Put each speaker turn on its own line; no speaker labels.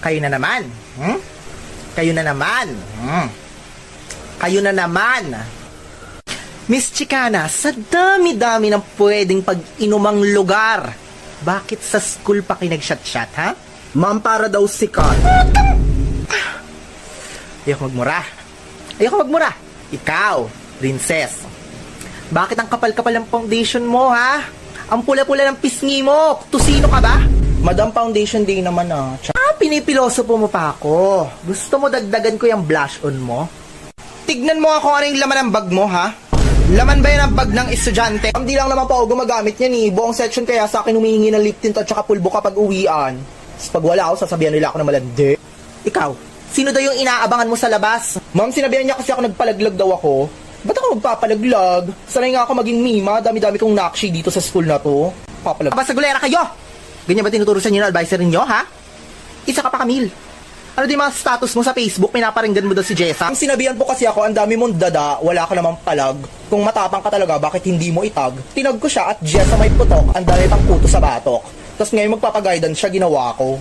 Kayo na naman. Kayo na naman. Kayo na naman. Miss Chicana, sa dami-dami ng pwedeng pag-inumang lugar, bakit sa school pa kayo nag-shot-shot, ha?
Ma'am, para daw sikat.
Ayoko magmura. Ayoko magmura. Ikaw, princess. Bakit ang kapal-kapal ng foundation mo, ha? Ang pula-pula ng pisngi mo. Tusino ka ba?
Madam, foundation day naman
Pinipiloso po mo pa ako. Gusto mo dagdagan ko yung blush on mo?
Tignan mo ako ano yung laman ng bag mo, ha? Laman ba yan ang bag ng estudyante? Hindi lang naman pa ako gumagamit yan eh. Buong section kaya sa akin humihingi ng lip tint at saka pulbo kapag uwian. Tapos pag wala ako, sasabihan nila ako na malandi.
Ikaw, sino daw yung inaabangan mo sa labas?
Ma'am, sinabihan niya kasi ako nagpalaglag daw ako. Ba't ako magpapalaglag? Sanay nga ako maging mima, dami-dami kong nakshi dito sa school na to. Papalag.
Basta gulera kayo! Ganyan ba tinuturo sa inyo ng advisor ninyo, ha? Isa ka pa, Camille. Ano din mga status mo sa Facebook? Pinaparinggan mo daw si Jessa?
Ang sinabihan po kasi ako, ang dami mong dada, wala ka namang palag. Kung matapang ka talaga, bakit hindi mo itag? Tinag ko siya at Jessa may putok, ang dami pang kuto sa batok. Tapos ngayon magpapaguidance siya, ginawa ko.